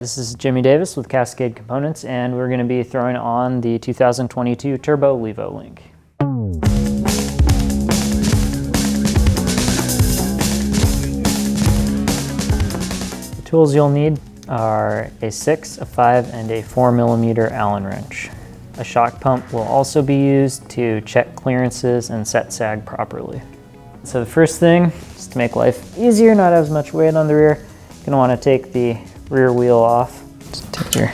This is Jimmy Davis with Cascade Components, and we're going to be throwing on the 2022 Turbo Levo link. The tools you'll need are a 6, a 5, and a 4mm Allen wrench. A shock pump will also be used to check clearances and set sag properly. So the first thing, just to make life easier, not have as much weight on the rear, you're going to want to take the rear wheel off. Just take your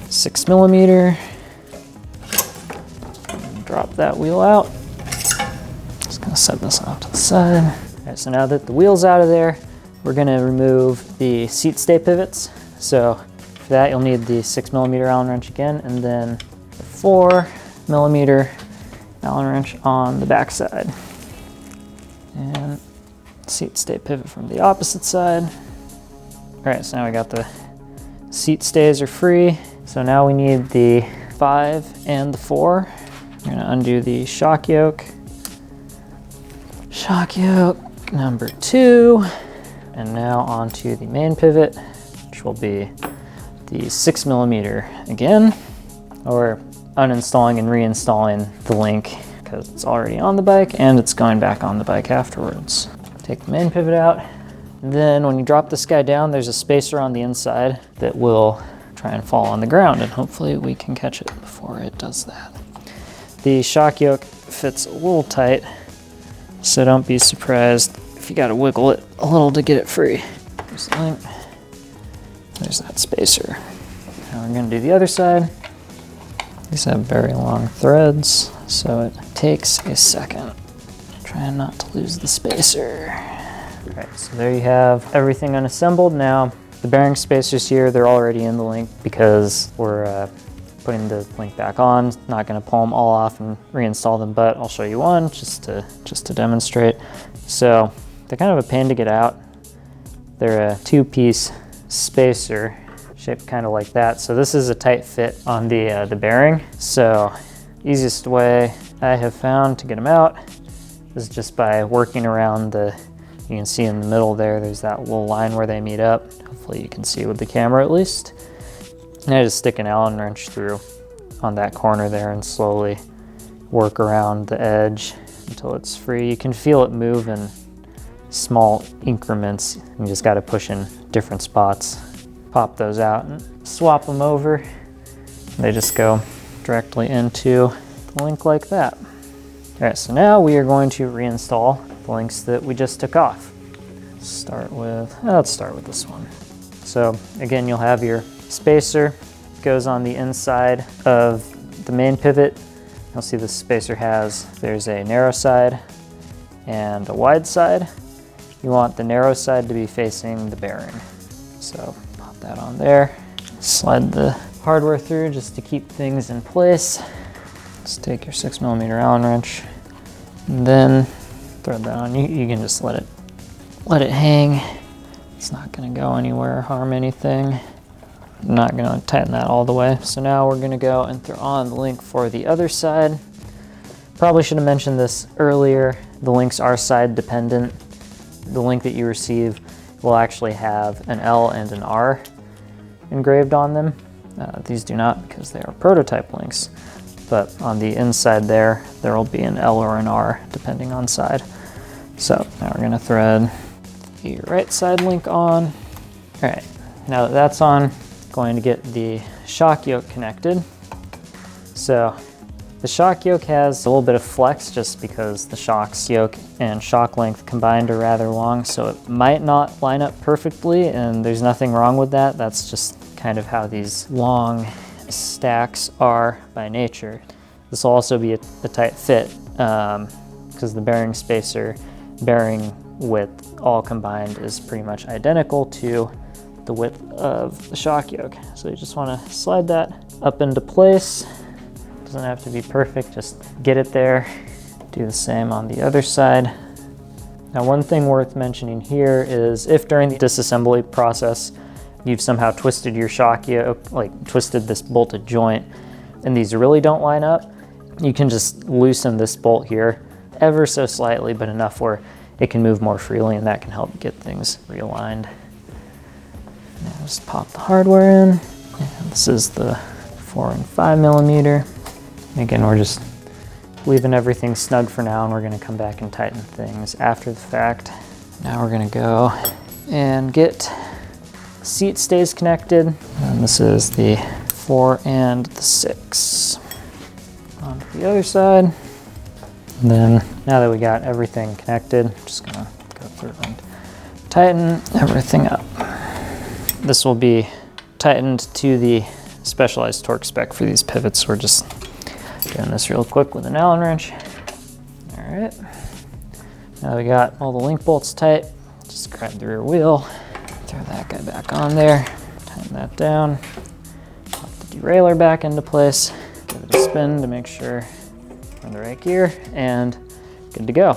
6mm, drop that wheel out. Just gonna set this off to the side. All right, so now that the wheel's out of there, we're gonna remove the seat stay pivots. So for that, you'll need the 6mm Allen wrench again, and then the 4mm Allen wrench on the back side. And seat stay pivot from the opposite side. All right, so now we got the seat stays are free. So now we need the 5 and the 4. We're gonna undo the shock yoke. Shock yoke number 2. And now onto the main pivot, which will be the 6mm again, or uninstalling and reinstalling the link because it's already on the bike and it's going back on the bike afterwards. Take the main pivot out. Then when you drop this guy down, there's a spacer on the inside that will try and fall on the ground, and hopefully we can catch it before it does that. The shock yoke fits a little tight, so don't be surprised if you gotta wiggle it a little to get it free. There's the link. There's that spacer. Now we're gonna do the other side. These have very long threads, so it takes a second. Trying not to lose the spacer. All right, so there you have everything unassembled. Now, the bearing spacers here, they're already in the link because we're putting the link back on. Not gonna pull them all off and reinstall them, but I'll show you one just to demonstrate. So they're kind of a pain to get out. They're a 2-piece spacer shaped kind of like that. So this is a tight fit on the bearing. So easiest way I have found to get them out is just by working around you can see in the middle there's that little line where they meet up. Hopefully you can see with the camera at least. And I just stick an Allen wrench through on that corner there and slowly work around the edge until it's free. You can feel it move in small increments. You just got to push in different spots. Pop those out and swap them over. They just go directly into the link like that. All right, so now we are going to reinstall the links that we just took off. Let's start with this one. So again, you'll have your spacer, goes on the inside of the main pivot. You'll see the spacer there's a narrow side and a wide side. You want the narrow side to be facing the bearing. So pop that on there. Slide the hardware through just to keep things in place. Just take your 6mm Allen wrench and then thread that on. You can just let it hang. It's not gonna go anywhere, harm anything. I'm not gonna tighten that all the way. So now we're gonna go and throw on the link for the other side. Probably should have mentioned this earlier. The links are side dependent. The link that you receive will actually have an L and an R engraved on them. These do not because they are prototype links. But on the inside there will be an L or an R depending on side. So now we're gonna thread the right side link on. All right, now that that's on, going to get the shock yoke connected. So the shock yoke has a little bit of flex just because the shock yoke and shock length combined are rather long, so it might not line up perfectly, and there's nothing wrong with that. That's just kind of how these long stacks are by nature. This will also be a tight fit because the bearing spacer, bearing width all combined is pretty much identical to the width of the shock yoke. So you just want to slide that up into place. Doesn't have to be perfect, just get it there. Do the same on the other side. Now, one thing worth mentioning here is if during the disassembly process you've somehow twisted your shock yoke, like twisted this bolted joint, and these really don't line up, you can just loosen this bolt here ever so slightly, but enough where it can move more freely, and that can help get things realigned. Now just pop the hardware in. And this is the 4 and 5 millimeter. Again, we're just leaving everything snug for now, and we're gonna come back and tighten things after the fact. Now we're gonna go and get the seat stays connected. And this is the 4 and the 6. On to the other side. And then now that we got everything connected, I'm just gonna go through and tighten everything up. This will be tightened to the specialized torque spec for these pivots. We're just doing this real quick with an Allen wrench. All right. Now we got all the link bolts tight. Just grab the rear wheel, throw that guy back on there, tighten that down, pop the derailleur back into place, give it a spin to make sure we're in the right gear, and good to go.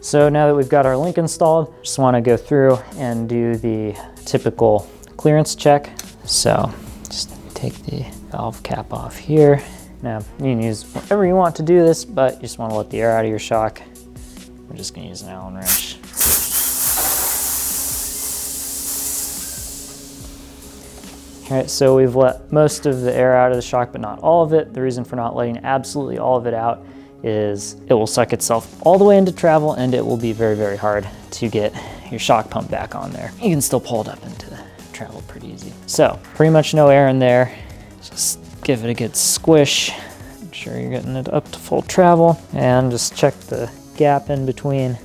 So now that we've got our link installed, just want to go through and do the typical clearance check. So just take the valve cap off here. Now you can use whatever you want to do this, but you just want to let the air out of your shock. We're just going to use an Allen wrench. All right, so we've let most of the air out of the shock, but not all of it. The reason for not letting absolutely all of it out is it will suck itself all the way into travel, and it will be very, very hard to get your shock pump back on there. You can still pull it up into travel pretty easy. So pretty much no air in there. Just give it a good squish. Make sure you're getting it up to full travel, and just check the gap in between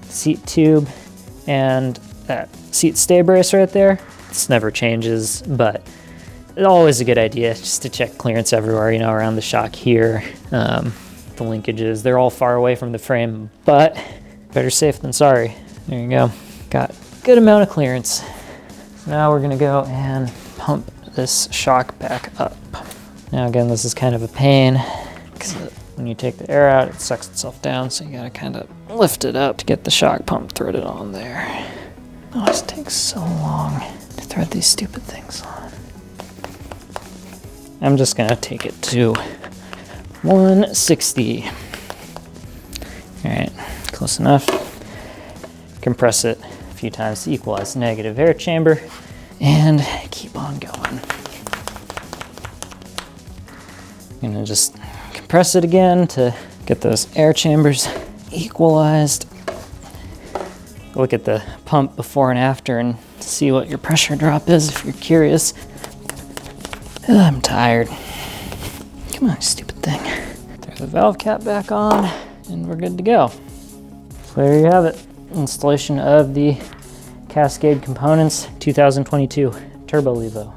the seat tube and that seat stay brace right there. This never changes, but it's always a good idea just to check clearance everywhere, you know, around the shock here. The linkages, they're all far away from the frame, but better safe than sorry. There you go. Got a good amount of clearance. So now we're gonna go and pump this shock back up. Now again, this is kind of a pain because when you take the air out, it sucks itself down, so you gotta kind of lift it up to get the shock pump threaded on there. Oh, it takes so long to thread these stupid things on. I'm just gonna take it to 160. All right, close enough. Compress it a few times to equalize the negative air chamber, and keep on going. I'm gonna just compress it again to get those air chambers equalized. Look at the pump before and after and see what your pressure drop is if you're curious. Ugh, I'm tired. Come on, stupid thing. Throw the valve cap back on, and we're good to go. So there you have it. Installation of the Cascade Components 2022 Turbo Levo.